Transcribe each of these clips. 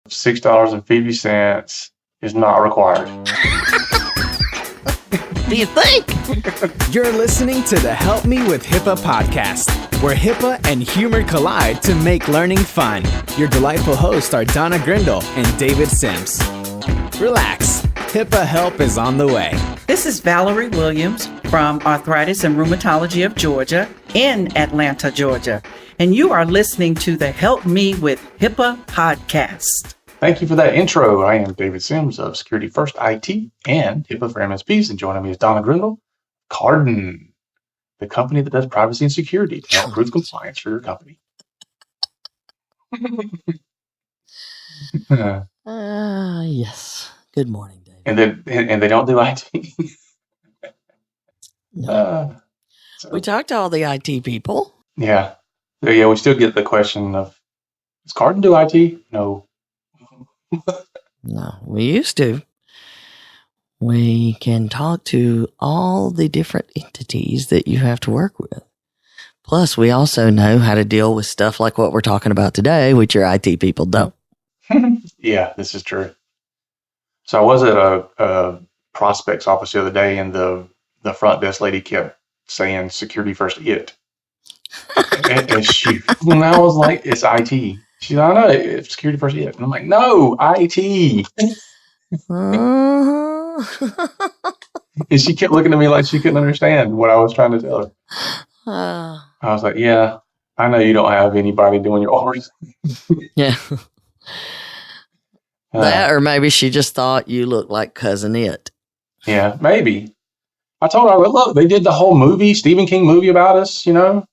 $6.50 is not required. Do you think? You're listening to the Help Me with HIPAA podcast, where HIPAA and humor collide to make learning fun. Your delightful hosts are Donna Grindle and David Sims. Relax, HIPAA help is on the way. This is Valerie Williams from Arthritis and Rheumatology of Georgia in Atlanta, Georgia, and you are listening to the Help Me with HIPAA podcast. Thank you for that intro. I am David Sims of Security First IT and HIPAA for MSPs, and joining me is Donna Grindle, Cardin, the company that does privacy and security to help improve compliance for your company. Yes. Good morning, David. And they don't do IT. No. We talked to all the IT people. Yeah. So, yeah, we still get the question of, does Cardin do IT? No. No, we used to. We can talk to all the different entities that you have to work with. Plus, we also know how to deal with stuff like what we're talking about today, which your IT people don't. Yeah, this is true. So I was at a prospects office the other day, and the front desk lady kept saying "Security First IT," and I was like, "It's IT." She's like, "I know it's Security First IT," and I'm like, "No, IT." And she kept looking at me like she couldn't understand what I was trying to tell her. I was like, "Yeah, I know you don't have anybody doing your orders." Yeah. That, or maybe she just thought you looked like Cousin It. Yeah, maybe. I told her, look, they did the whole movie, Stephen King movie about us, you know?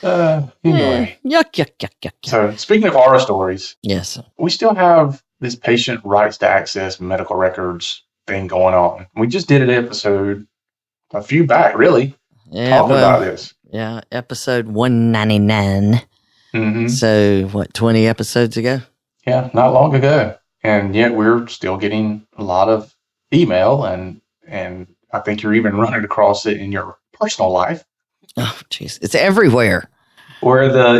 Anyway. Yuck. So, speaking of horror stories, Yes. we still have this patient rights to access medical records thing going on. We just did an episode a few back, really, talking about this. Yeah, episode 199. Mm-hmm. So, 20 episodes ago? Yeah, not long ago. And yet we're still getting a lot of email, and I think you're even running across it in your personal life. Oh, jeez. It's everywhere. Where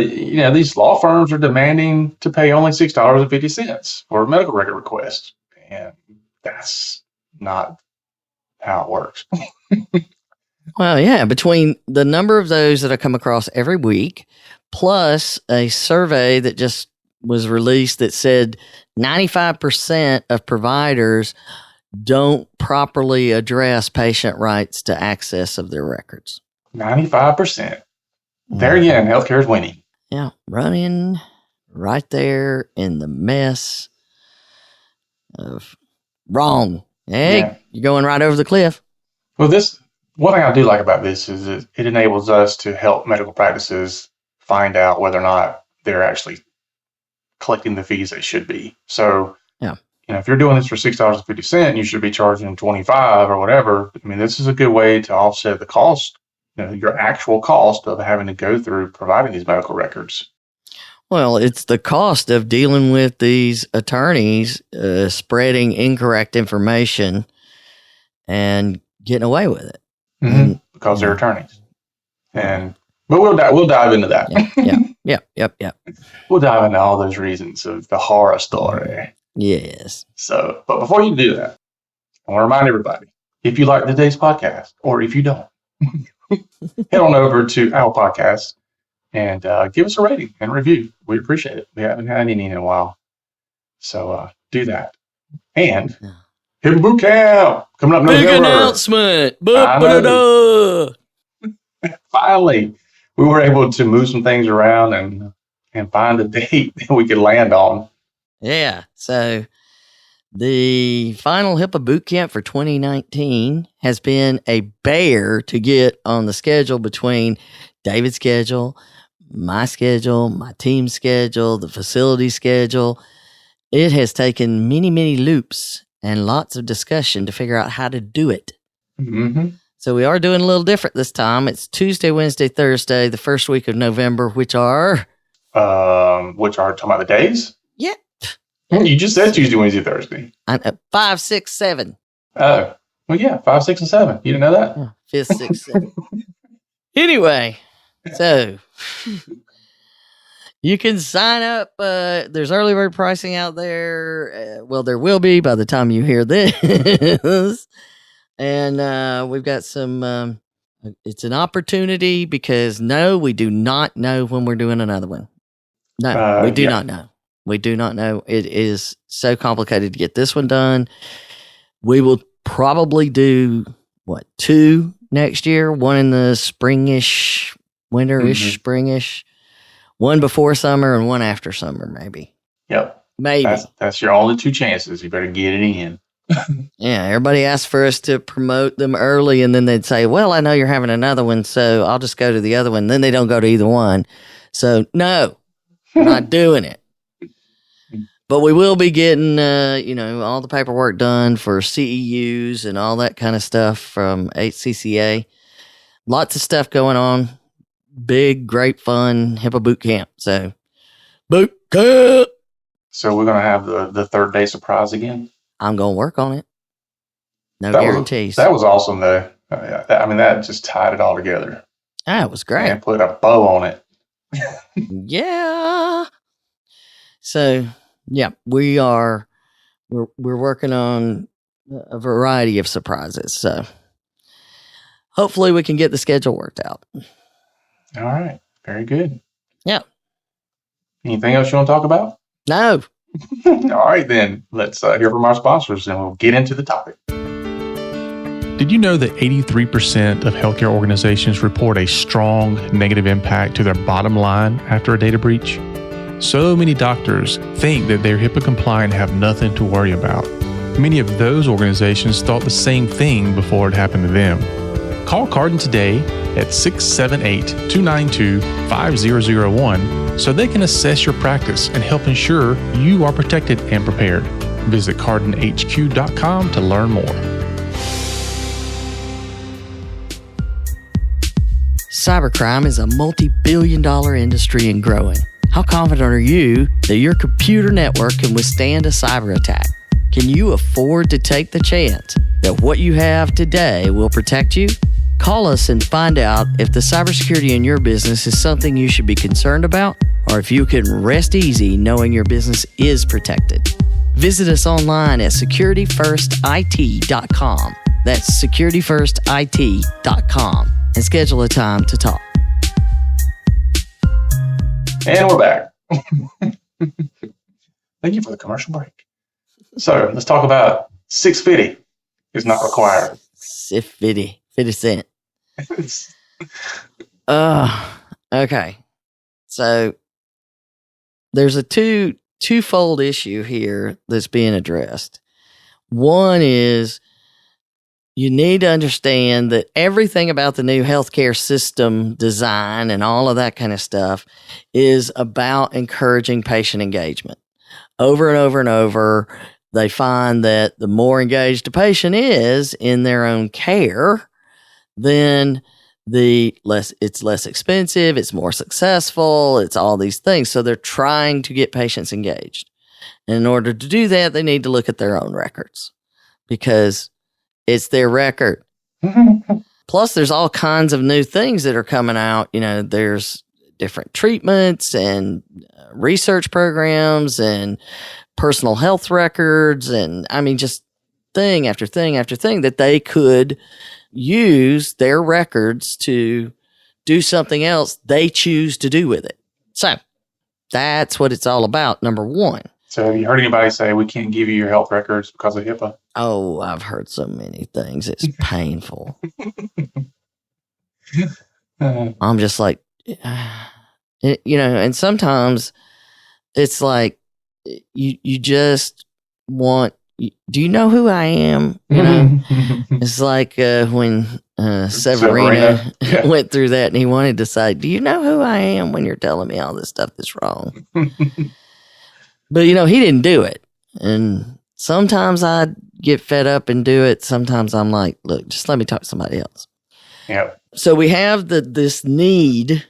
these law firms are demanding to pay only $6.50 for a medical record request. And that's not how it works. Well, yeah, between the number of those that I come across every week, plus a survey that just was released that said 95% of providers don't properly address patient rights to access of their records. 95%. There again, healthcare is winning. Yeah, running right there in the mess of wrong. Hey, Yeah. You're going right over the cliff. Well, one thing I do like about this is it enables us to help medical practices find out whether or not they're actually collecting the fees they should be. So, if you're doing this for $6.50, you should be charging $25 or whatever. I mean, this is a good way to offset the cost, your actual cost of having to go through providing these medical records. Well, it's the cost of dealing with these attorneys spreading incorrect information and getting away with it. Mm-hmm. Because they're attorneys. But we'll dive into that. Yep. We'll dive into all those reasons of the horror story. Yes. So, but before you do that, I want to remind everybody, if you like today's podcast, or if you don't, head on over to our podcast and give us a rating and review. We appreciate it. We haven't had any in a while. So do that. And HIPAA Boot Camp coming up in November. Big announcement. Finally, we were able to move some things around and find a date that we could land on. Yeah. So the final HIPAA boot camp for 2019 has been a bear to get on the schedule between David's schedule, my team's schedule, the facility schedule. It has taken many, many loops and lots of discussion to figure out how to do it. Mm-hmm. So we are doing a little different this time. It's Tuesday, Wednesday, Thursday, the first week of November, which are talking about the days? Yeah. You just said Tuesday, Wednesday, Thursday. 5, 6, 7. Oh, well, yeah, 5, 6, and 7. You didn't know that? Yeah, 5th, 6th, 7th. Anyway, so You can sign up. There's early bird pricing out there. Well, there will be by the time you hear this. And we've got some, it's an opportunity because no, we do not know when we're doing another one. No, we do not know. We do not know. It is so complicated to get this one done. We will probably do, 2 next year? One in the springish, winterish, springish. One before summer and one after summer, maybe. Yep. Maybe. That's your only 2 chances. You better get it in. Yeah, everybody asks for us to promote them early, and then they'd say, well, I know you're having another one, so I'll just go to the other one. Then they don't go to either one. So, no, we're not doing it. But we will be getting, all the paperwork done for CEUs and all that kind of stuff from HCCA. Lots of stuff going on. Big, great fun HIPAA boot camp. So, boot camp. So we're going to have the third day surprise again? I'm going to work on it. No guarantees. That was awesome, though. That just tied it all together. Ah, it was great. And put a bow on it. Yeah. So, yeah, we're working on a variety of surprises. So, hopefully we can get the schedule worked out. All right. Very good. Yeah. Anything else you want to talk about? No. All right, then. Let's hear from our sponsors, and we'll get into the topic. Did you know that 83% of healthcare organizations report a strong negative impact to their bottom line after a data breach? So many doctors think that they're HIPAA compliant and have nothing to worry about. Many of those organizations thought the same thing before it happened to them. Call Cardin today at 678-292-5001 so they can assess your practice and help ensure you are protected and prepared. Visit cardinhq.com to learn more. Cybercrime is a multi-billion-dollar industry and growing. How confident are you that your computer network can withstand a cyber attack? Can you afford to take the chance that what you have today will protect you? Call us and find out if the cybersecurity in your business is something you should be concerned about, or if you can rest easy knowing your business is protected. Visit us online at securityfirstit.com. That's securityfirstit.com and schedule a time to talk. And we're back. Thank you for the commercial break. So let's talk about 650 is not required. 50 cents. Okay. So there's a twofold issue here that's being addressed. One is you need to understand that everything about the new healthcare system design and all of that kind of stuff is about encouraging patient engagement. Over and over and over, they find that the more engaged a patient is in their own care, then it's less expensive, it's more successful, it's all these things. So they're trying to get patients engaged. And in order to do that, they need to look at their own records because it's their record. Plus, there's all kinds of new things that are coming out. There's different treatments and research programs and personal health records. And just thing after thing after thing that they could use their records to do something else they choose to do with it. So that's what it's all about, number one. So have you heard anybody say we can't give you your health records because of HIPAA? Oh, I've heard so many things. It's painful. I'm just like, and sometimes it's like you just want, do you know who I am? It's like when Severino went through that and he wanted to say, do you know who I am when you're telling me all this stuff that's wrong? But, he didn't do it. And sometimes I get fed up and do it. Sometimes I'm like, look, just let me talk to somebody else. Yep. So we have this need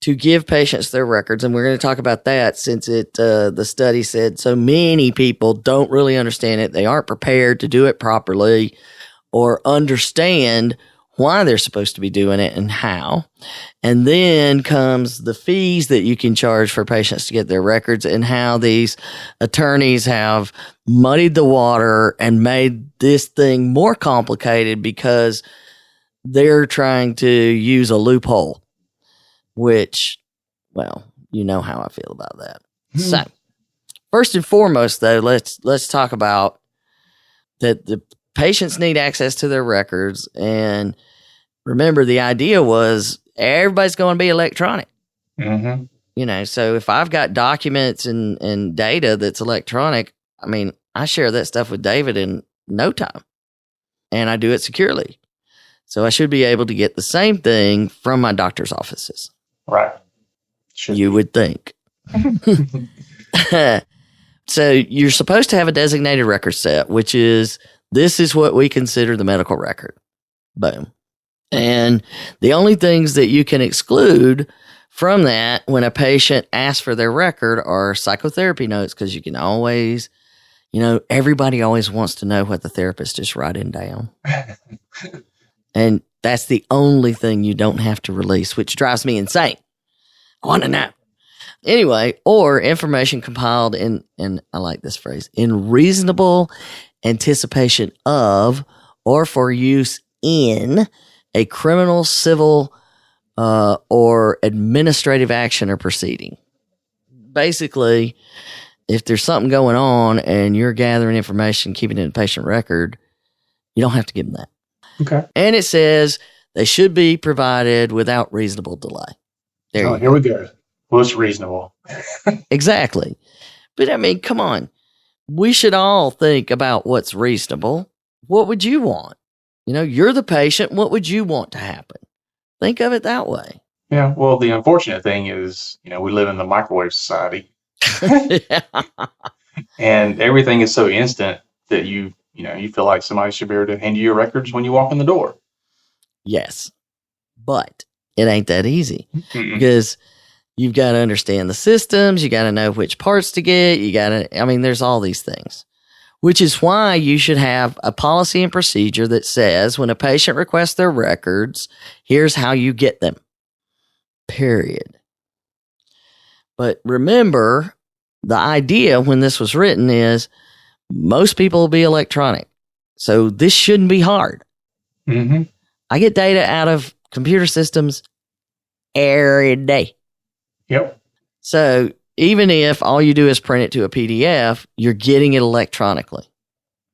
to give patients their records. And we're going to talk about that since the study said so many people don't really understand it. They aren't prepared to do it properly or understand why they're supposed to be doing it and how. And then comes the fees that you can charge for patients to get their records, and how these attorneys have muddied the water and made this thing more complicated because they're trying to use a loophole, which, well, you know how I feel about that. So first and foremost, though, let's talk about that the patients need access to their records. And remember, the idea was everybody's going to be electronic. Mm-hmm. You know, so if I've got documents and data that's electronic, I mean, I share that stuff with David in no time, and I do it securely. So I should be able to get the same thing from my doctor's offices. Right. You would think. So you're supposed to have a designated record set, which is, this is what we consider the medical record. Boom. And the only things that you can exclude from that when a patient asks for their record are psychotherapy notes, because you can always, you know, everybody always wants to know what the therapist is writing down. And that's the only thing you don't have to release, which drives me insane. I want to know. Anyway, or information compiled in, and I like this phrase, in reasonable anticipation of or for use in a criminal, civil, or administrative action or proceeding. Basically, if there's something going on and you're gathering information, keeping it in a patient record, you don't have to give them that. Okay. And it says they should be provided without reasonable delay. There Here we go. What's reasonable? Exactly. But I mean, come on. We should all think about what's reasonable. What would you want? You know, you're the patient. What would you want to happen? Think of it that way. Yeah. Well, the unfortunate thing is, you know, we live in the microwave society, and everything is so instant that you feel like somebody should be able to hand you your records when you walk in the door. Yes. But it ain't that easy. Mm-mm. Because you've got to understand the systems. You got to know which parts to get. There's all these things, which is why you should have a policy and procedure that says when a patient requests their records, here's how you get them, period. But remember, the idea when this was written is most people will be electronic. So this shouldn't be hard. Mm-hmm. I get data out of computer systems every day. Yep. So even if all you do is print it to a PDF, you're getting it electronically.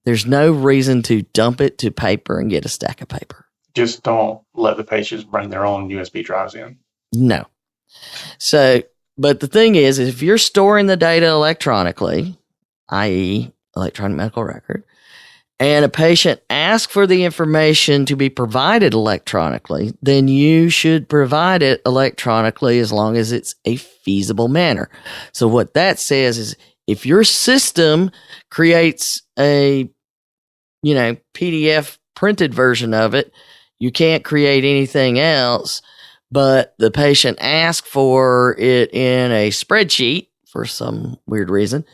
There's no reason to dump it to paper and get a stack of paper. Just don't let the patients bring their own USB drives in. No. So, but the thing is if you're storing the data electronically, i.e. electronic medical record, and a patient asks for the information to be provided electronically, then you should provide it electronically as long as it's a feasible manner. So what that says is if your system creates a, PDF printed version of it, you can't create anything else, but the patient asks for it in a spreadsheet for some weird reason.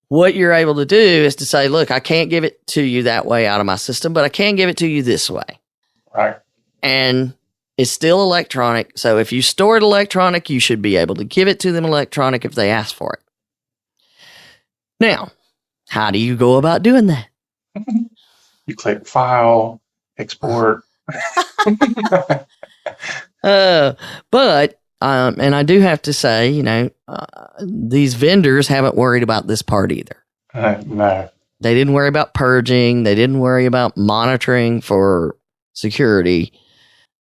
What you're able to do is to say, look, I can't give it to you that way out of my system, but I can give it to you this way. Right. And it's still electronic. So if you store it electronic, you should be able to give it to them electronic if they ask for it. Now, how do you go about doing that? You click File, Export. But and I do have to say, these vendors haven't worried about this part either. No. They didn't worry about purging. They didn't worry about monitoring for security.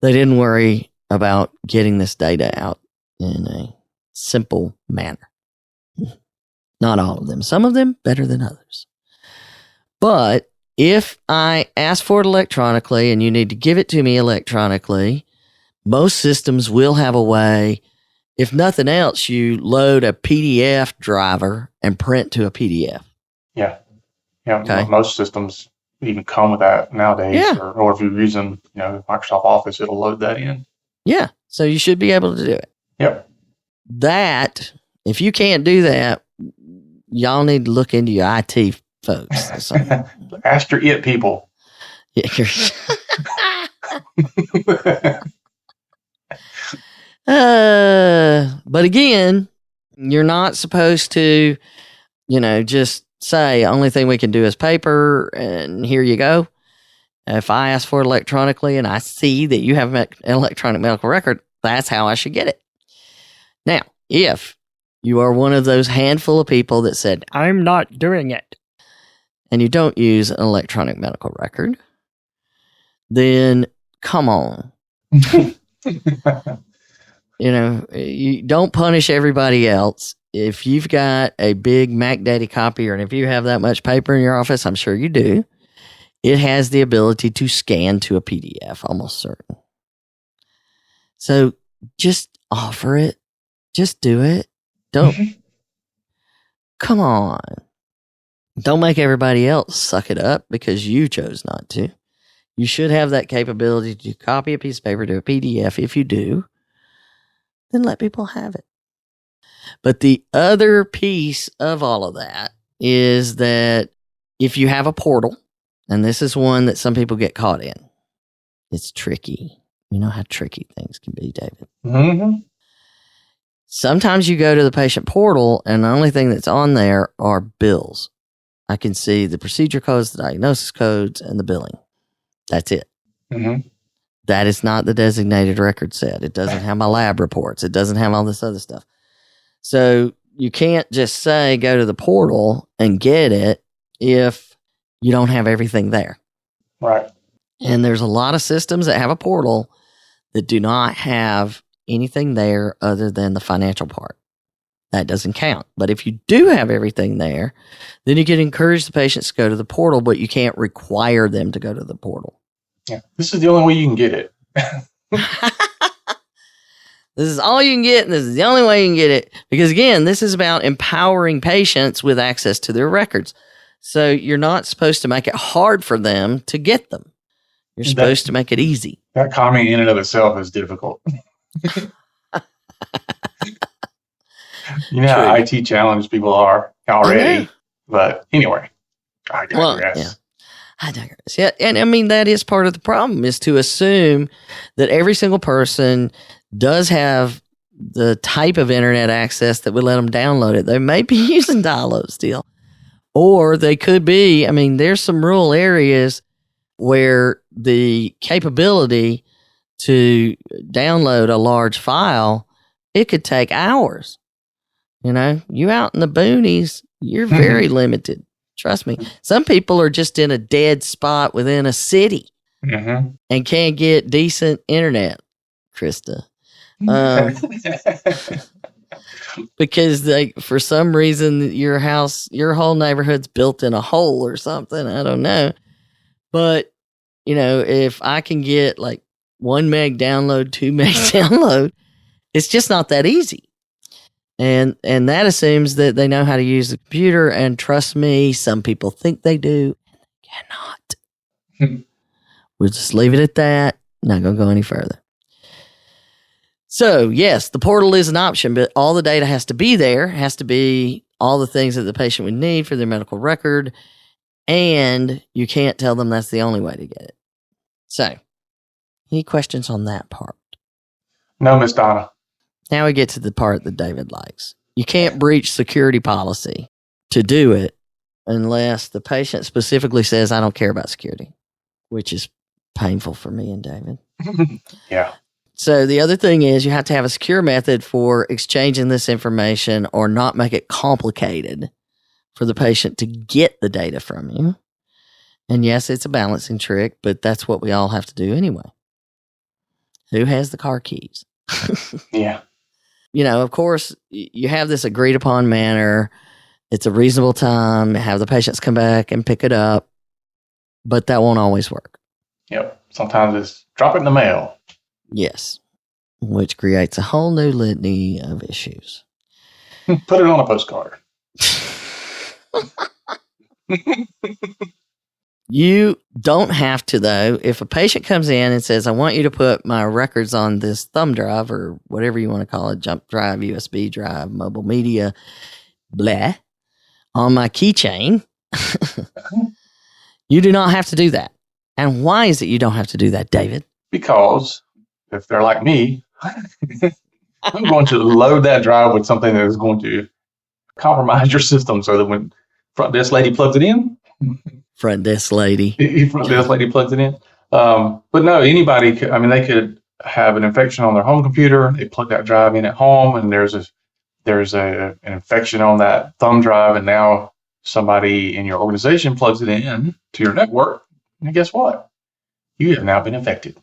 They didn't worry about getting this data out in a simple manner. Not all of them. Some of them better than others. But if I ask for it electronically and you need to give it to me electronically, most systems will have a way. If nothing else, you load a PDF driver and print to a PDF. Yeah. Yeah. Okay. Most systems even come with that nowadays. Yeah. Or if you're using, Microsoft Office, it'll load that in. Yeah. So you should be able to do it. Yep. That, if you can't do that, y'all need to look into your IT folks. Ask your IT people. Yeah, But again, you're not supposed to, just say, only thing we can do is paper and here you go. If I ask for it electronically and I see that you have an electronic medical record, that's how I should get it. Now, if you are one of those handful of people that said, I'm not doing it, and you don't use an electronic medical record, then come on. You don't punish everybody else. If you've got a big Mac Daddy copier, and if you have that much paper in your office, I'm sure you do, it has the ability to scan to a PDF, almost certain. So just offer it. Just do it. Don't. Come on. Don't make everybody else suck it up because you chose not to. You should have that capability to copy a piece of paper to a PDF. If you do, then let people have it. But the other piece of all of that is that if you have a portal, and this is one that some people get caught in, it's tricky. You know how tricky things can be, David. Mm-hmm. Sometimes you go to the patient portal and the only thing that's on there are bills. I can see the procedure codes, the diagnosis codes, and the billing. That's it. Mm-hmm. That is not the designated record set. It doesn't have my lab reports. It doesn't have all this other stuff. So you can't just say go to the portal and get it if you don't have everything there. Right. And there's a lot of systems that have a portal that do not have anything there other than the financial part. That doesn't count. But if you do have everything there, then you can encourage the patients to go to the portal, but you can't require them to go to the portal. Yeah. This is the only way you can get it. This is all you can get, and this is the only way you can get it. Because again, this is about empowering patients with access to their records. So you're not supposed to make it hard for them to get them. You're supposed to make it easy. That comment in and of itself is difficult. You know how IT challenged people are already. But anyway, I digress. Well, yeah. I digress. Yeah, and I mean, that is part of the problem, is to assume that every single person does have the type of internet access that would let them download it. They may be using dial-up still. Or they could be, I mean, there's some rural areas where the capability to download a large file, it could take hours. You out in the boonies, you're very limited. Trust me. Some people are just in a dead spot within a city and can't get decent internet, Krista. Because for some reason your whole neighborhood's built in a hole or something. I don't know. But, if I can get like 1 meg download, 2 meg download, it's just not that easy. And that assumes that they know how to use the computer. And trust me, some people think they do and they cannot. We'll just leave it at that. Not going to go any further. So, yes, the portal is an option, but all the data has to be there, has to be all the things that the patient would need for their medical record, and you can't tell them that's the only way to get it. So, any questions on that part? No, Miss Donna. Now we get to the part that David likes. You can't breach security policy to do it unless the patient specifically says, I don't care about security, which is painful for me and David. Yeah. So the other thing is you have to have a secure method for exchanging this information or not make it complicated for the patient to get the data from you. And yes, it's a balancing trick, but that's what we all have to do anyway. Who has the car keys? Yeah. Of course, you have this agreed upon manner. It's a reasonable time. Have the patients come back and pick it up. But that won't always work. Yep. Sometimes it's drop it in the mail. Yes. Which creates a whole new litany of issues. Put it on a postcard. You don't have to, though. If a patient comes in and says, I want you to put my records on this thumb drive or whatever you want to call it, jump drive, USB drive, mobile media, blah, on my keychain, you do not have to do that. And why is it you don't have to do that, David? Because if they're like me, I'm going to load that drive with something that is going to compromise your system so that when front desk lady plugs it in, front desk lady plugs it in. But no, anybody could, they could have an infection on their home computer. They plug that drive in at home, and there's an infection on that thumb drive, and now somebody in your organization plugs it in to your network, and guess what? You have now been infected.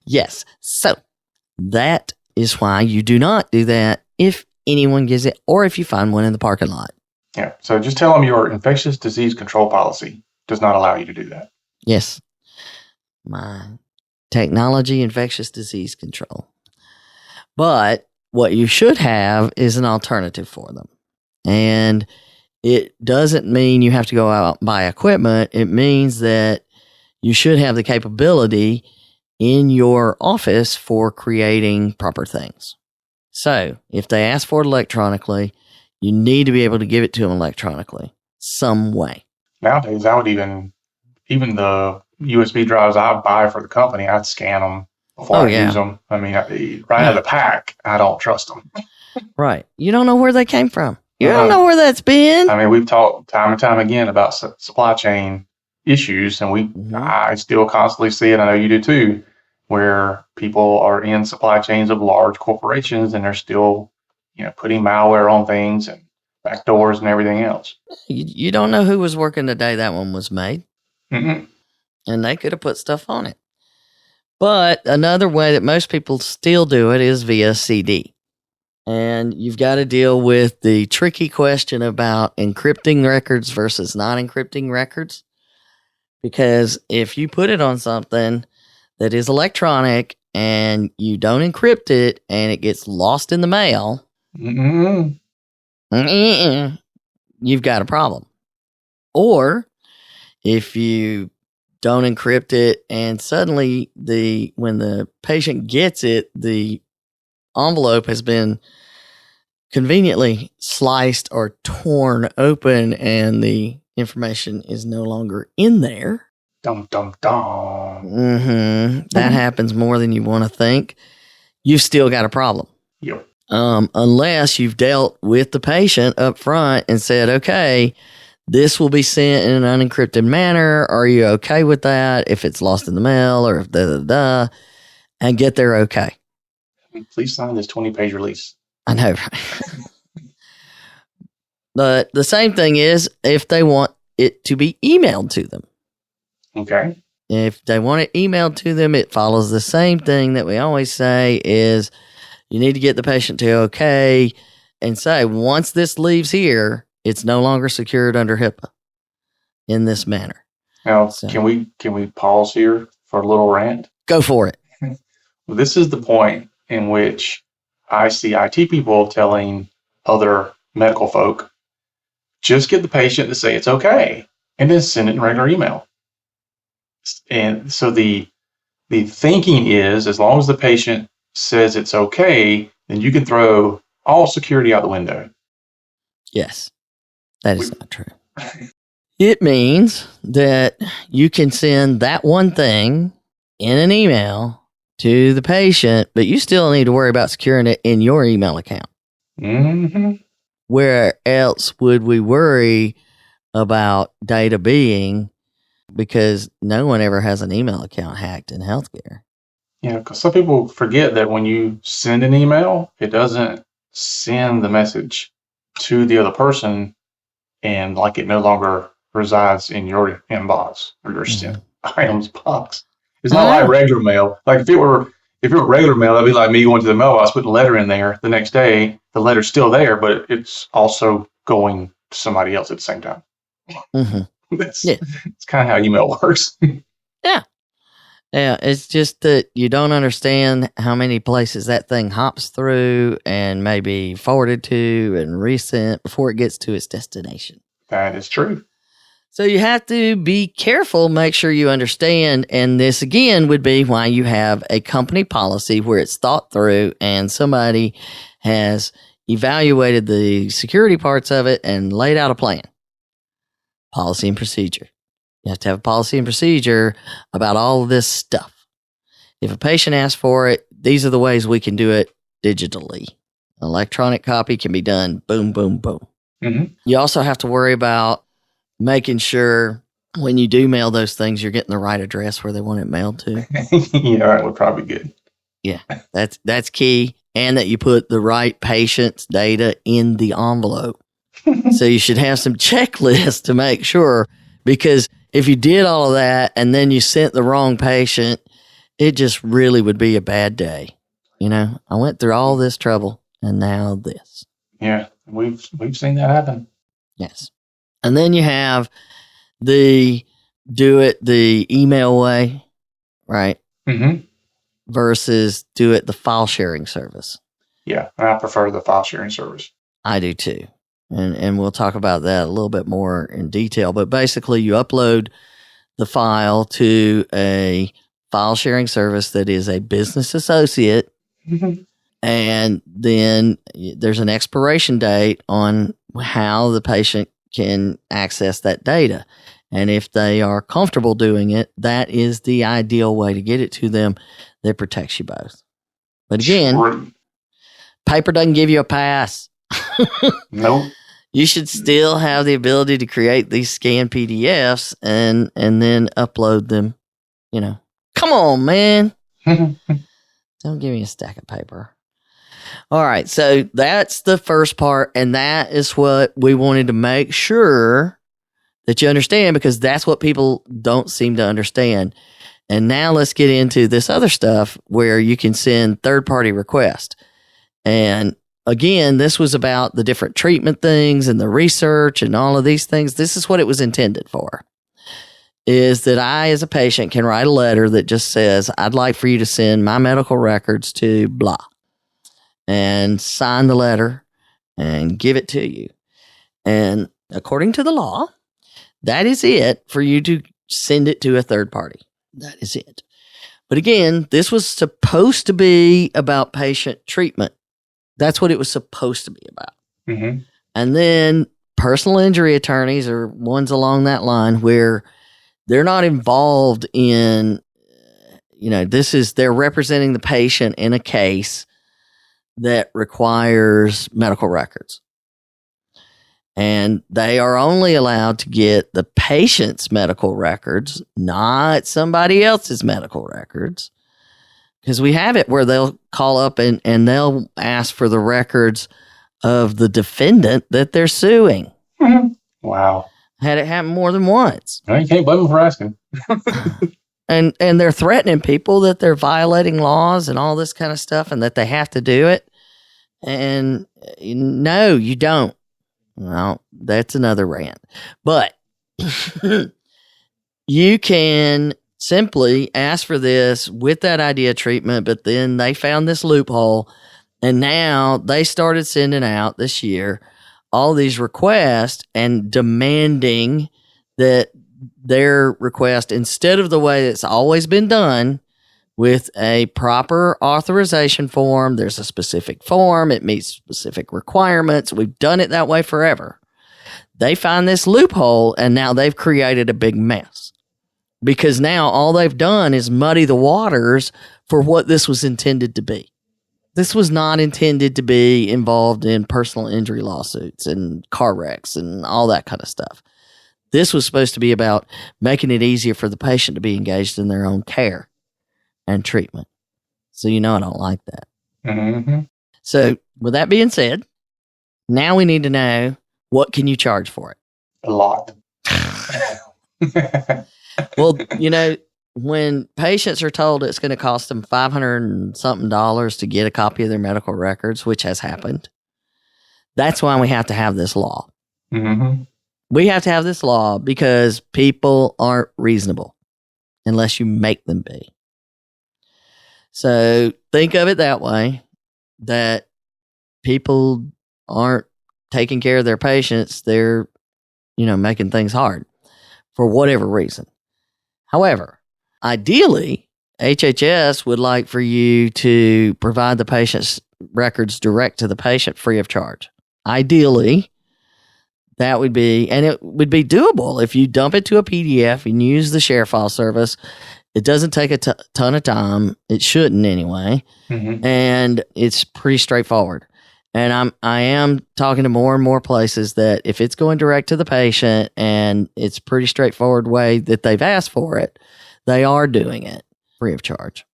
Yes. So that is why you do not do that if anyone gives it or if you find one in the parking lot. Yeah. So just tell them your infectious disease control policy does not allow you to do that. Yes. My technology infectious disease control. But what you should have is an alternative for them. And it doesn't mean you have to go out and buy equipment. It means that you should have the capability in your office for creating proper things. So if they ask for it electronically, you need to be able to give it to them electronically some way. Nowadays, I would even the USB drives I buy for the company, I'd scan them before I use them. Right out of the pack, I don't trust them. Right. You don't know where they came from. You don't know where that's been. We've talked time and time again about supply chain issues, and I still constantly see it. I know you do too, where people are in supply chains of large corporations and they're still, putting malware on things and backdoors and everything else. You don't know who was working the day that one was made. Mm-hmm. And they could have put stuff on it. But another way that most people still do it is via CD. And you've got to deal with the tricky question about encrypting records versus not encrypting records. Because if you put it on something that is electronic and you don't encrypt it and it gets lost in the mail, you've got a problem. Or if you don't encrypt it and suddenly when the patient gets it, the envelope has been conveniently sliced or torn open and the information is no longer in there. Dum, dum, dum. That happens more than you want to think. You've still got a problem. Yep. Unless you've dealt with the patient up front and said, okay, this will be sent in an unencrypted manner. Are you okay with that? If it's lost in the mail or if and get there okay. Please sign this 20-page release. I know, right? But the same thing is if they want it to be emailed to them. Okay. If they want it emailed to them, it follows the same thing that we always say is you need to get the patient to okay and say, once this leaves here, it's no longer secured under HIPAA in this manner. Now, can we pause here for a little rant? Go for it. Well, this is the point in which I see IT people telling other medical folk, just get the patient to say it's okay and then send it in regular email. And so the thinking is, as long as the patient says it's okay, then you can throw all security out the window. Yes, that is not true. It means that you can send that one thing in an email to the patient, but you still need to worry about securing it in your email account. Mm-hmm. Where else would we worry about data being? Because no one ever has an email account hacked in healthcare. Yeah, because some people forget that when you send an email, it doesn't send the message to the other person and like it no longer resides in your inbox or your sent items box. It's not like regular mail. Like if it were regular mail, that'd be like me going to the mailbox, putting a letter in there. The next day, the letter's still there, but it's also going to somebody else at the same time. Mm-hmm. It's kind of how email works. Yeah, it's just that you don't understand how many places that thing hops through and maybe forwarded to and resent before it gets to its destination. That is true. So you have to be careful, make sure you understand, and this again would be why you have a company policy where it's thought through and somebody has evaluated the security parts of it and laid out a plan. Policy and procedure. You have to have a policy and procedure about all of this stuff. If a patient asks for it, these are the ways we can do it digitally. Electronic copy can be done. Boom, boom, boom. Mm-hmm. You also have to worry about making sure when you do mail those things, you're getting the right address where they want it mailed to. Yeah, that would probably be good. Yeah, that's key. And that you put the right patient's data in the envelope. So you should have some checklists to make sure, because if you did all of that and then you sent the wrong patient, it just really would be a bad day. I went through all this trouble and now this. Yeah, we've seen that happen. Yes. And then you have the do it the email way, right? Mm-hmm. Versus do it the file sharing service. Yeah, I prefer the file sharing service. I do too. And we'll talk about that a little bit more in detail. But basically, you upload the file to a file sharing service that is a business associate. Mm-hmm. And then there's an expiration date on how the patient can access that data. And if they are comfortable doing it, that is the ideal way to get it to them that protects you both. But again, paper doesn't give you a pass. Nope. You should still have the ability to create these scanned PDFs and then upload them. Come on, man. Don't give me a stack of paper. All right. So that's the first part. And that is what we wanted to make sure that you understand, because that's what people don't seem to understand. And now let's get into this other stuff where you can send third-party requests. And again, this was about the different treatment things and the research and all of these things. This is what it was intended for, is that I, as a patient, can write a letter that just says, I'd like for you to send my medical records to blah, and sign the letter and give it to you. And according to the law, that is it for you to send it to a third party. That is it. But again, this was supposed to be about patient treatment. That's what it was supposed to be about. Mm-hmm. And then personal injury attorneys are ones along that line where they're not involved in, they're representing the patient in a case that requires medical records. And they are only allowed to get the patient's medical records, not somebody else's medical records. Because we have it where they'll call up and they'll ask for the records of the defendant that they're suing. Mm-hmm. Wow. Had it happen more than once. Well, you can't blame them for asking. And they're threatening people that they're violating laws and all this kind of stuff and that they have to do it. And no, you don't. Well, that's another rant. But you can simply ask for this with that idea treatment, but then they found this loophole, and now they started sending out this year all these requests and demanding that their request, instead of the way it's always been done with a proper authorization form, there's a specific form, it meets specific requirements. We've done it that way forever. They find this loophole, and now they've created a big mess. Because now all they've done is muddy the waters for what this was intended to be. This was not intended to be involved in personal injury lawsuits and car wrecks and all that kind of stuff. This was supposed to be about making it easier for the patient to be engaged in their own care and treatment. So I don't like that. Mm-hmm. So with that being said, now we need to know, what can you charge for it? A lot. Well, when patients are told it's going to cost them $500 and something to get a copy of their medical records, which has happened, that's why we have to have this law. Mm-hmm. We have to have this law because people aren't reasonable unless you make them be. So think of it that way, that people aren't taking care of their patients. They're, making things hard for whatever reason. However, ideally, HHS would like for you to provide the patient's records direct to the patient free of charge. Ideally, That would be, and it would be doable if you dump it to a PDF and use the share file service. It doesn't take a ton of time. It shouldn't anyway. Mm-hmm. And it's pretty straightforward. And I am talking to more and more places that if it's going direct to the patient and it's a pretty straightforward way that they've asked for it, they are doing it free of charge.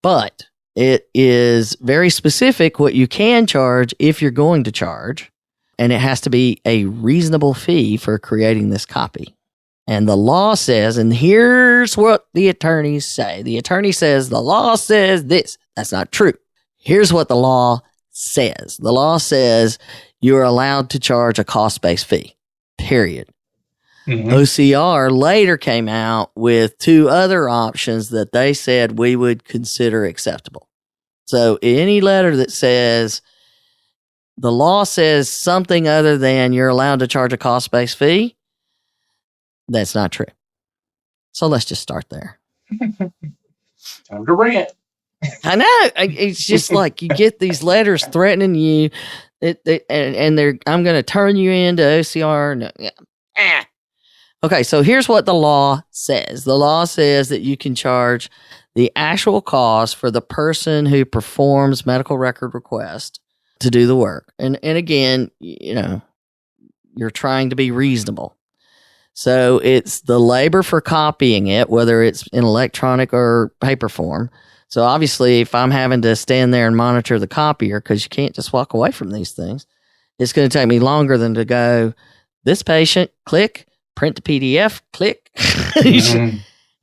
But it is very specific what you can charge if you're going to charge. And it has to be a reasonable fee for creating this copy. And the law says, and here's what the attorneys say. The attorney says, the law says this. That's not true. Here's what the law says. The law says you're allowed to charge a cost-based fee, period. Mm-hmm. OCR later came out with 2 other options that they said we would consider acceptable. So any letter that says the law says something other than you're allowed to charge a cost-based fee, that's not true. So let's just start there. Time to rant. I know. It's just like you get these letters threatening you, and they're, I'm going to turn you into OCR. No, yeah. Okay, so here's what the law says. The law says that you can charge the actual cost for the person who performs medical record request to do the work. And again, you know, you're trying to be reasonable. So it's the labor for copying it, whether it's in electronic or paper form. So obviously, if I'm having to stand there and monitor the copier, because you can't just walk away from these things, it's going to take me longer than to go, this patient, click, print the PDF, click, Mm-hmm.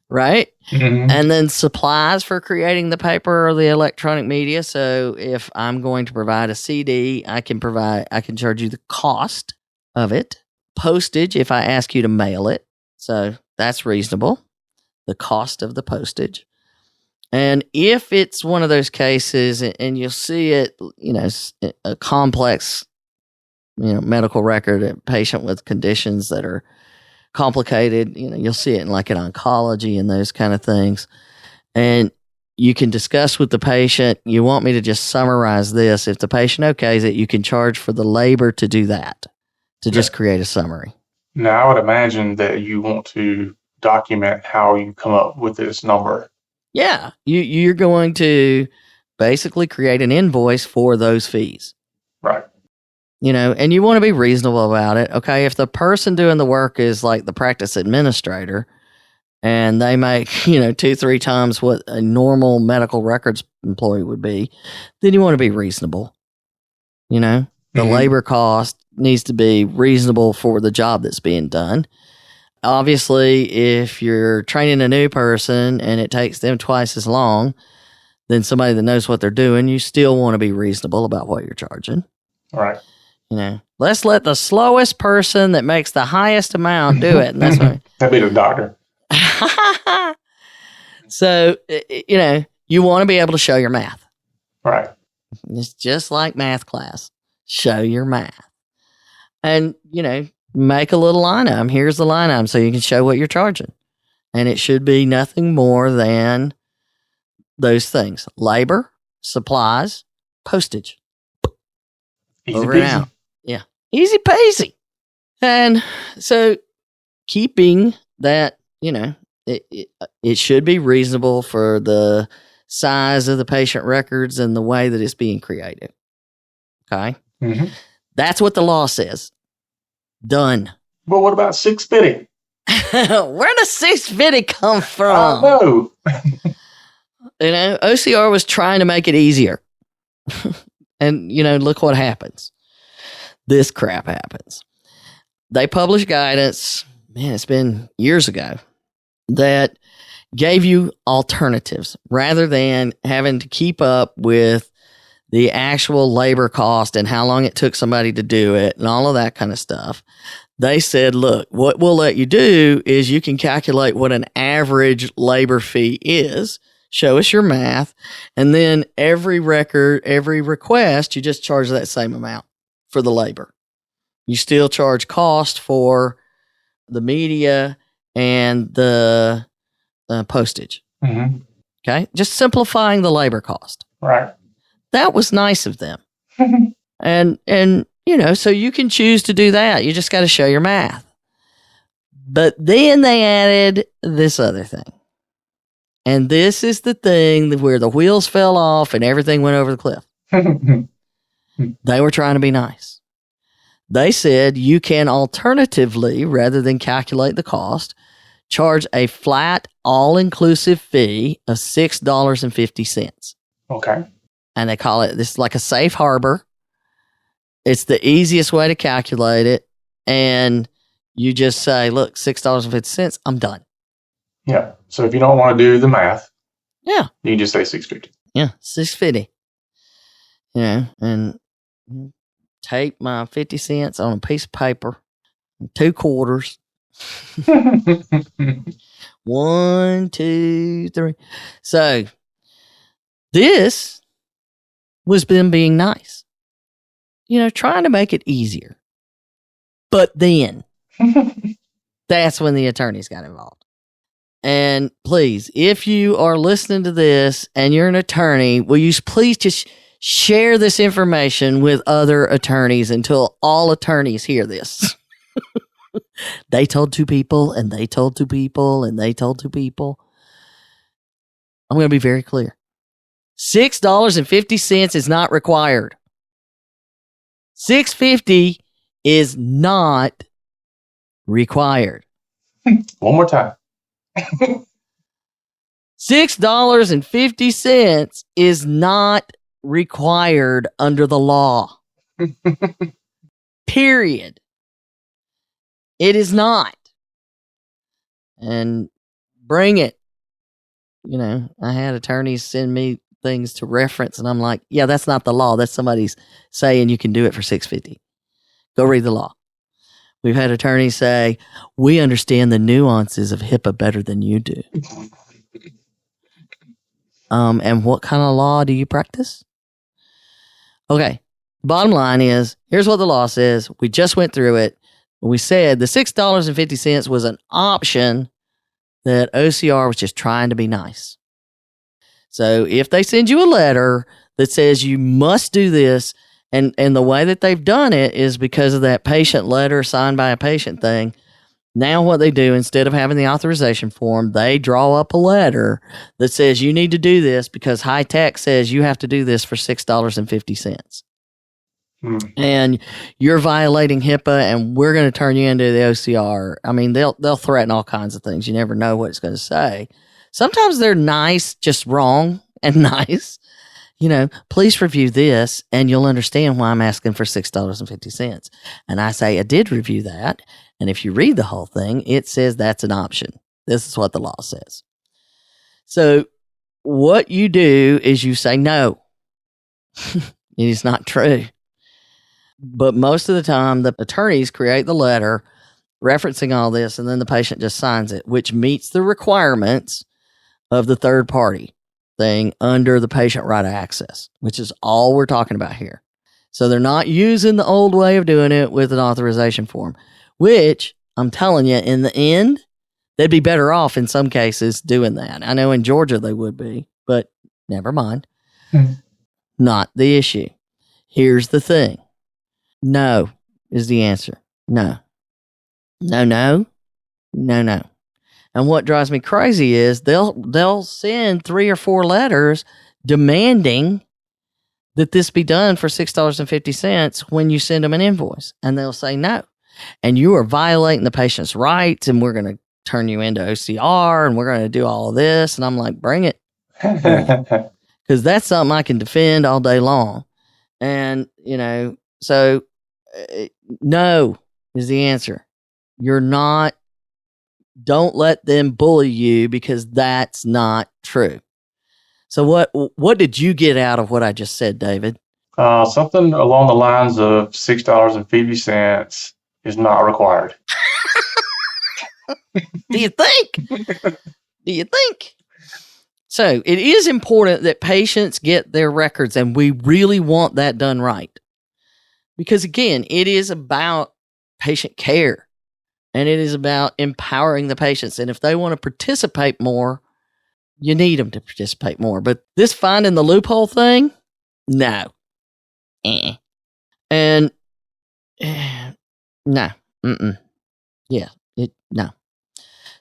right? Mm-hmm. And then supplies for creating the paper or the electronic media. So if I'm going to provide a CD, I can charge you the cost of it. Postage, if I ask you to mail it. So that's reasonable. The cost of the postage. And if it's one of those cases, and you'll see it, you know, a complex, you know, medical record, a patient with conditions that are complicated, you know, you'll see it in like in oncology and those kind of things. And you can discuss with the patient, you want me to just summarize this. If the patient okays it, you can charge for the labor to do that, to just create a summary. Now, I would imagine that you want to document how you come up with this number. Yeah, you're going to basically create an invoice for those fees. Right. You know, and you want to be reasonable about it. Okay, if the person doing the work is like the practice administrator and they make, you know, 2-3 times what a normal medical records employee would be, then you want to be reasonable. You know, the labor cost needs to be reasonable for the job that's being done. Obviously, if you're training a new person and it takes them twice as long than somebody that knows what they're doing, you still want to be reasonable about what you're charging. Right. You know, let's let the slowest person that makes the highest amount do it. And that's what That'd be the doctor. So, you know, you want to be able to show your math. Right. It's just like math class. Show your math. And, you know, make a little line item. Here's the line item so you can show what you're charging. And it should be nothing more than those things. Labor, supplies, postage. Easy Over peasy. and out. Yeah. Easy peasy. And so keeping that, you know, it should be reasonable for the size of the patient records and the way that it's being created. Okay. Mm-hmm. That's what the law says. Done. But what about 650? Where does 650 come I from? know. You know, OCR was trying to make it easier. And, you know, look what happens. This crap happens. They published guidance, man, it's been years ago, that gave you alternatives rather than having to keep up with the actual labor cost and how long it took somebody to do it and all of that kind of stuff. They said, look, what we'll let you do is you can calculate what an average labor fee is, show us your math, and then every record, every request, you just charge that same amount for the labor. You still charge cost for the media and the postage. Mm-hmm. Okay. Just simplifying the labor cost. Right. That was nice of them. And, you So you can choose to do that. You just got to show your math. But then they added this other thing. And this is the thing where the wheels fell off and everything went over the cliff. They were trying to be nice. They said you can alternatively, rather than calculate the cost, charge a flat all-inclusive fee of $6.50. Okay. And they call it, this is like a safe harbor. It's the easiest way to calculate it. And you just say, look, $6.50, I'm done. Yeah. So if you don't want to do the math, yeah, you can just say $6.50. Yeah, $6.50. And tape my 50 cents on a piece of paper, 2 quarters. 1, 2, 3. So this was them being nice, trying to make it easier. But then that's when the attorneys got involved. And please, if you are listening to this and you're an attorney, will you please just share this information with other attorneys until all attorneys hear this? They told 2 people, and they told 2 people, and they told 2 people. I'm going to be very clear. $6.50 is not required. $6.50 is not required. One more time. $6.50 is not required under the law. Period. It is not. And bring it. I had attorneys send me things to reference, and I'm like, yeah, that's not the law. That's somebody's saying you can do it for $6.50. Go read the law. We've had attorneys say, we understand the nuances of HIPAA better than you do. And what kind of law do you practice? Okay. Bottom line is, here's what the law says. We just went through it. We said the $6.50 was an option that OCR was just trying to be nice. So if they send you a letter that says you must do this, and the way that they've done it is because of that patient letter signed by a patient thing. Now what they do, instead of having the authorization form, they draw up a letter that says you need to do this because high tech says you have to do this for $6.50. And you're violating HIPAA, and we're going to turn you into the OCR. I mean, they'll threaten all kinds of things. You never know what it's going to say. Sometimes they're nice, just wrong and nice. Please review this and you'll understand why I'm asking for $6.50. And I say, I did review that. And if you read the whole thing, it says that's an option. This is what the law says. So what you do is you say, no, it is not true. But most of the time, the attorneys create the letter referencing all this, and then the patient just signs it, which meets the requirements of the third party thing under the patient right of access, which is all we're talking about here. So they're not using the old way of doing it with an authorization form, which I'm telling you, in the end, they'd be better off in some cases doing that. I know in Georgia they would be, but never mind. Not the issue. Here's the thing. No is the answer. No. No, no. No, no. And what drives me crazy is they'll send 3 or 4 letters demanding that this be done for $6.50 when you send them an invoice, and they'll say no. And you are violating the patient's rights, and we're going to turn you into OCR, and we're going to do all of this. And I'm like, bring it. Because that's something I can defend all day long. And, so no is the answer. You're not. Don't let them bully you, because that's not true. So what did you get out of what I just said, David? Something along the lines of $6.50 is not required. Do you think? Do you think? So it is important that patients get their records, and we really want that done right. Because again, it is about patient care, and it is about empowering the patients. And if they want to participate more, you need them to participate more. But this finding the loophole thing, no. And No. Mm-mm. Yeah. No.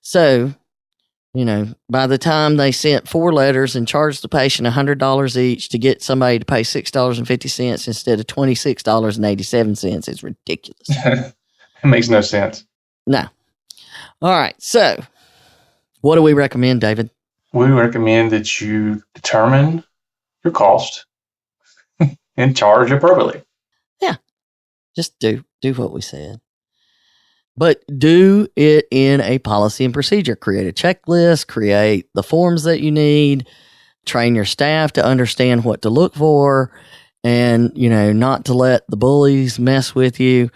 So, by the time they sent 4 letters and charged the patient $100 each to get somebody to pay $6.50 instead of $26.87, it's ridiculous. It makes no sense. No. All right. So, what do we recommend, David? We recommend that you determine your cost and charge appropriately. Yeah. Just do what we said. But do it in a policy and procedure. Create a checklist, create the forms that you need, train your staff to understand what to look for, and, not to let the bullies mess with you.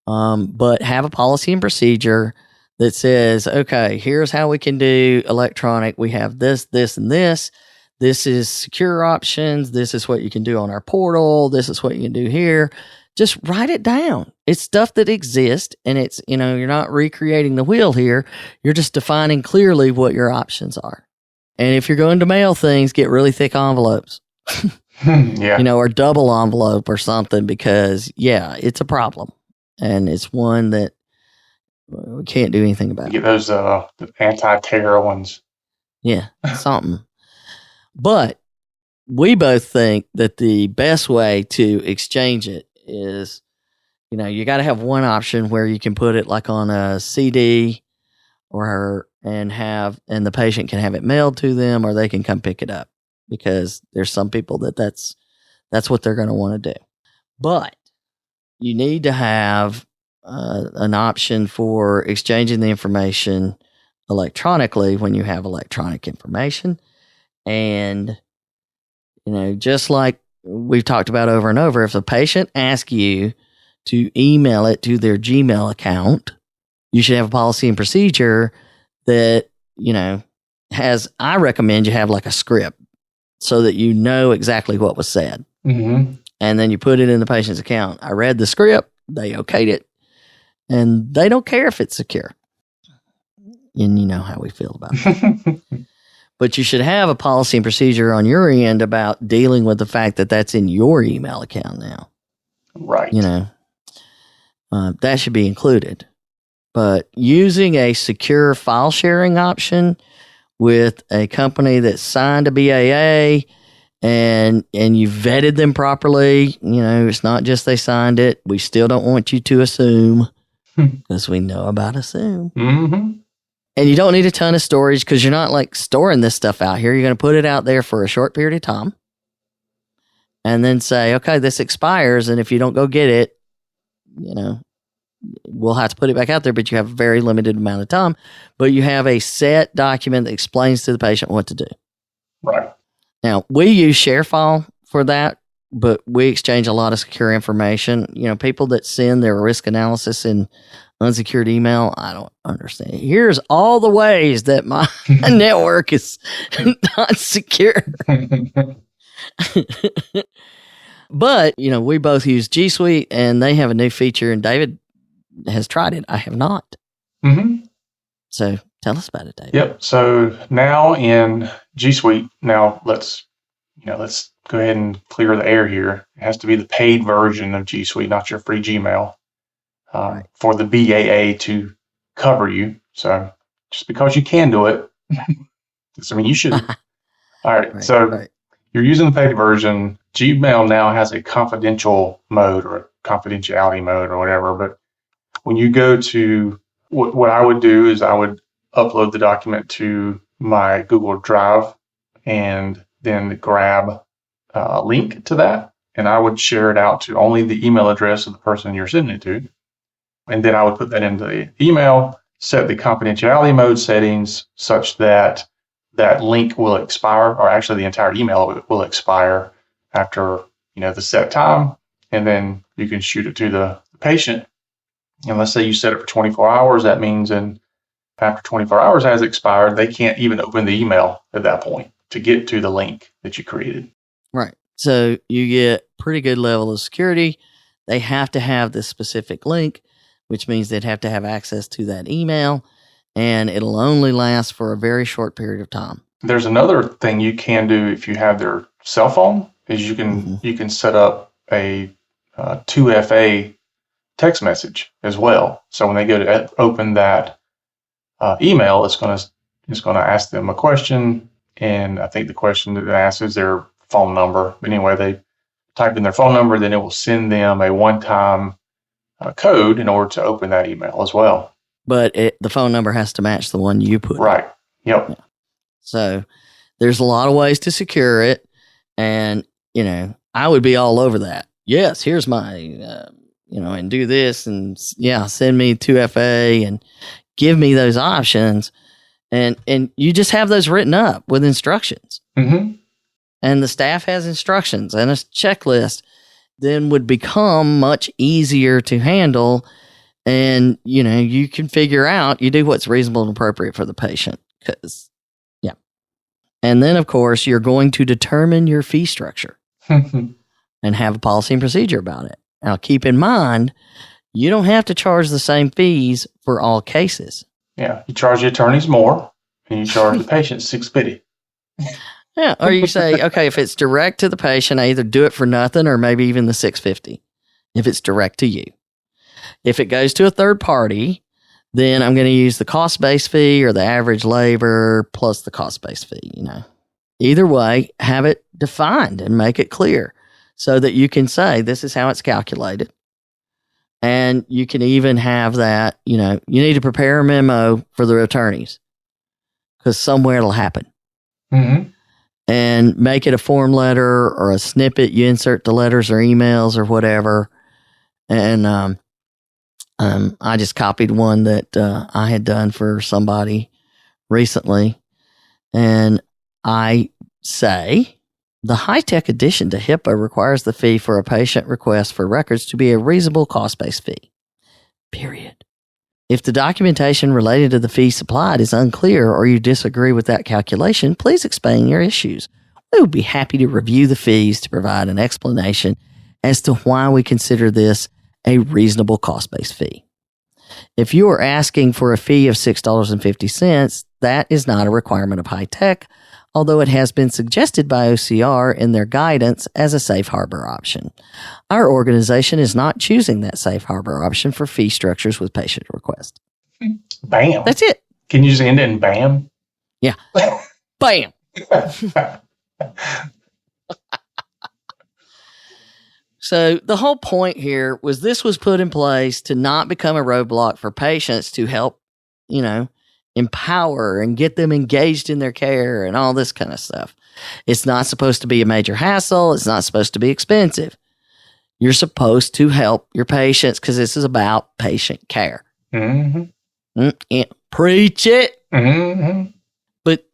But have a policy and procedure that says, okay, here's how we can do electronic. We have this, this, and this. This is secure options. This is what you can do on our portal. This is what you can do here. Just write it down. It's stuff that exists, and it's, you're not recreating the wheel here. You're just defining clearly what your options are. And if you're going to mail things, get really thick envelopes. Yeah. Or double envelope or something, because, it's a problem. And it's one that we can't do anything about. Get those the anti-terror ones. Yeah, something. But we both think that the best way to exchange it is, you got to have one option where you can put it like on a CD and the patient can have it mailed to them, or they can come pick it up, because there's some people that's what they're going to want to do. But you need to have an option for exchanging the information electronically when you have electronic information. And, just like we've talked about over and over, if the patient asks you to email it to their Gmail account, you should have a policy and procedure that, I recommend you have like a script so that you know exactly what was said. Mm-hmm. And then you put it in the patient's account. I read the script, they okayed it, and they don't care if it's secure. And you know how we feel about it. But you should have a policy and procedure on your end about dealing with the fact that that's in your email account now. Right. That should be included. But using a secure file sharing option with a company that's signed a BAA and you vetted them properly, it's not just they signed it. We still don't want you to assume, because we know about assume. Mm-hmm. And you don't need a ton of storage, because you're not like storing this stuff out here. You're going to put it out there for a short period of time and then say, okay, this expires. And if you don't go get it, we'll have to put it back out there, but you have a very limited amount of time. But you have a set document that explains to the patient what to do. Right. Now, we use ShareFile for that, but we exchange a lot of secure information. People that send their risk analysis in unsecured email, I don't understand. Here's all the ways that my network is not secure. But, we both use G Suite, and they have a new feature, and David has tried it. I have not. Mm-hmm. So tell us about it, David. Yep. So now in G Suite, let's go ahead and clear the air here. It has to be the paid version of G Suite, not your free Gmail, for the BAA to cover you. So just because you can do it, you should. All right. You're using the paid version. Gmail now has a confidential mode or a confidentiality mode or whatever. But when you go to what I would do is I would upload the document to my Google Drive and then grab a link to that. And I would share it out to only the email address of the person you're sending it to. And then I would put that into the email, set the confidentiality mode settings such that that link will expire, or actually the entire email will expire after, the set time. And then you can shoot it to the patient. And let's say you set it for 24 hours. That means after 24 hours has expired, they can't even open the email at that point to get to the link that you created. Right. So you get pretty good level of security. They have to have this specific link, which means they'd have to have access to that email, and it'll only last for a very short period of time. There's another thing you can do if you have their cell phone, is you can set up a 2FA text message as well. So when they go to open that email, it's going to ask them a question, and I think the question that it asks is their phone number. Anyway, they type in their phone number, then it will send them a one-time code in order to open that email as well. But the phone number has to match the one you put. Right. Yep. Yeah. So there's a lot of ways to secure it. And, I would be all over that. Yes, here's my, and do this and send me 2FA and give me those options. And you just have those written up with instructions. Mm-hmm. And the staff has instructions and a checklist, then would become much easier to handle. And, you can figure out, you do what's reasonable and appropriate for the patient. And then, of course, you're going to determine your fee structure and have a policy and procedure about it. Now, keep in mind, you don't have to charge the same fees for all cases. Yeah, you charge the attorneys more, and you charge the patient $650. Yeah, or you say, okay, if it's direct to the patient, I either do it for nothing or maybe even the $650 if it's direct to you. If it goes to a third party, then I'm going to use the cost-based fee or the average labor plus the cost-based fee, Either way, have it defined and make it clear so that you can say this is how it's calculated. And you can even have that, you need to prepare a memo for the attorneys because somewhere it'll happen. Mm-hmm. And make it a form letter or a snippet. You insert the letters or emails or whatever. And I just copied one that I had done for somebody recently. And I say, the high-tech addition to HIPAA requires the fee for a patient request for records to be a reasonable cost-based fee. Period. If the documentation related to the fee supplied is unclear or you disagree with that calculation, please explain your issues. We would be happy to review the fees to provide an explanation as to why we consider this a reasonable cost-based fee. If you are asking for a fee of $6.50, that is not a requirement of high tech, although it has been suggested by OCR in their guidance as a safe harbor option. Our organization is not choosing that safe harbor option for fee structures with patient request. Bam. That's it. Can you just end it in bam? Yeah. Bam. So the whole point here was this was put in place to not become a roadblock for patients, to help, empower and get them engaged in their care and all this kind of stuff. It's not supposed to be a major hassle. It's not supposed to be expensive. You're supposed to help your patients because this is about patient care. Mm-hmm. Preach it. Mm-hmm. But,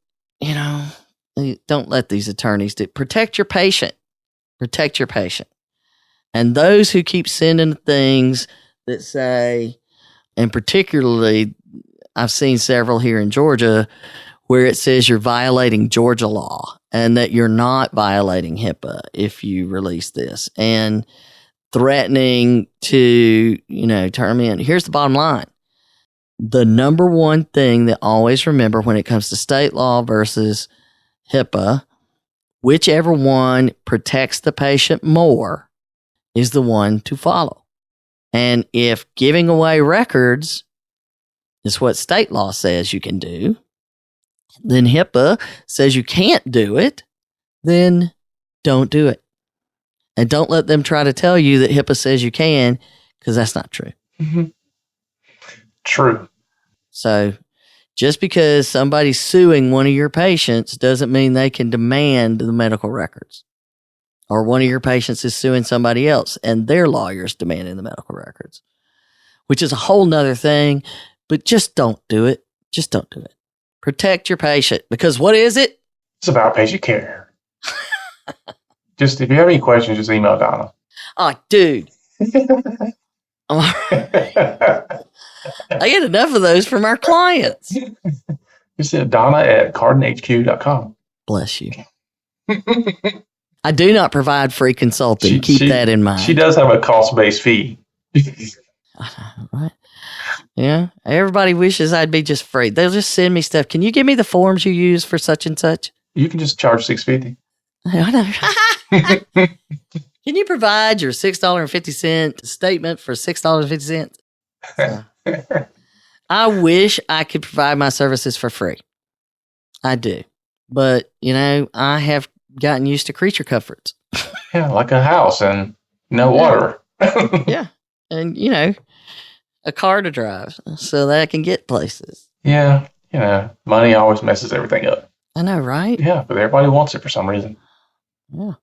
don't let these attorneys protect your patient. Protect your patient. And those who keep sending things that say, and particularly, I've seen several here in Georgia where it says you're violating Georgia law and that you're not violating HIPAA if you release this, and threatening to, turn me in. Here's the bottom line. The number one thing that always remember when it comes to state law versus HIPAA, whichever one protects the patient more is the one to follow. And if giving away records is what state law says you can do, then HIPAA says you can't do it, then don't do it. And don't let them try to tell you that HIPAA says you can, because that's not true. Mm-hmm. True. So just because somebody's suing one of your patients doesn't mean they can demand the medical records. Or one of your patients is suing somebody else and their lawyer's demanding the medical records, which is a whole nother thing. But just don't do it. Just don't do it. Protect your patient, because what is it? It's about patient care. Just if you have any questions, just email Donna. Oh, dude. I get enough of those from our clients. You said Donna at cardinhq.com. Bless you. I do not provide free consulting. Keep that in mind. She does have a cost-based fee. Right? Yeah. Everybody wishes I'd be just free. They'll just send me stuff. Can you give me the forms you use for such and such? You can just charge $650. I know. Can you provide your $6.50 statement for $6.50? I wish I could provide my services for free. I do. But, I have gotten used to creature comforts. Yeah, like a house and no water. Yeah. And, a car to drive so that I can get places. Yeah. Money always messes everything up. I know, right? Yeah, but everybody wants it for some reason. Yeah.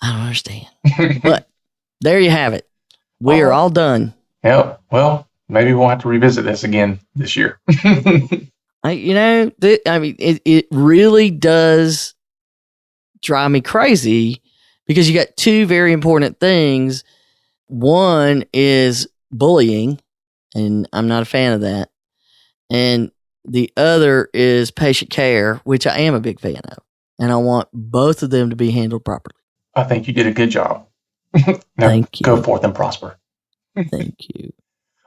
I don't understand. But there you have it. We are all done. Yeah. Well, maybe we'll have to revisit this again this year. It really does drive me crazy because you got two very important things. One is bullying, and I'm not a fan of that. And the other is patient care, which I am a big fan of. And I want both of them to be handled properly. I think you did a good job. Thank you. Go forth and prosper. Thank you.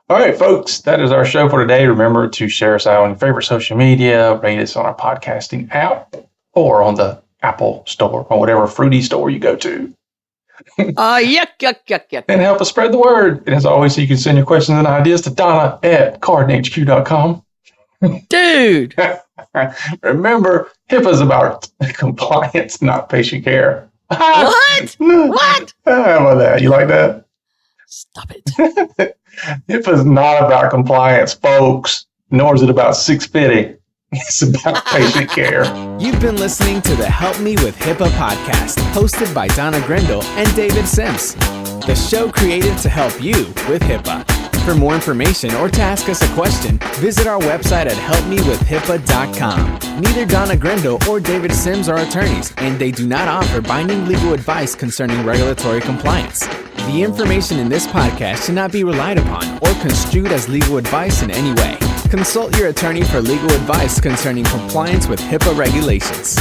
All right, folks, that is our show for today. Remember to share us out on your favorite social media, rate us on our podcasting app, or on the Apple store or whatever fruity store you go to. Yuck. And help us spread the word. And as always, you can send your questions and ideas to Donna@cardinhq.com. Dude. Remember, HIPAA's about compliance, not patient care. What? What? How about that? You like that? Stop it. HIPAA's not about compliance, folks, nor is it about 650. It's about patient care. You've been listening to the Help Me with HIPAA podcast, hosted by Donna Grindle and David Sims. The show created to help you with HIPAA. For more information or to ask us a question, visit our website at helpmewithhipaa.com. Neither Donna Grindle or David Sims are attorneys, and they do not offer binding legal advice concerning regulatory compliance. The information in this podcast should not be relied upon or construed as legal advice in any way. Consult your attorney for legal advice concerning compliance with HIPAA regulations.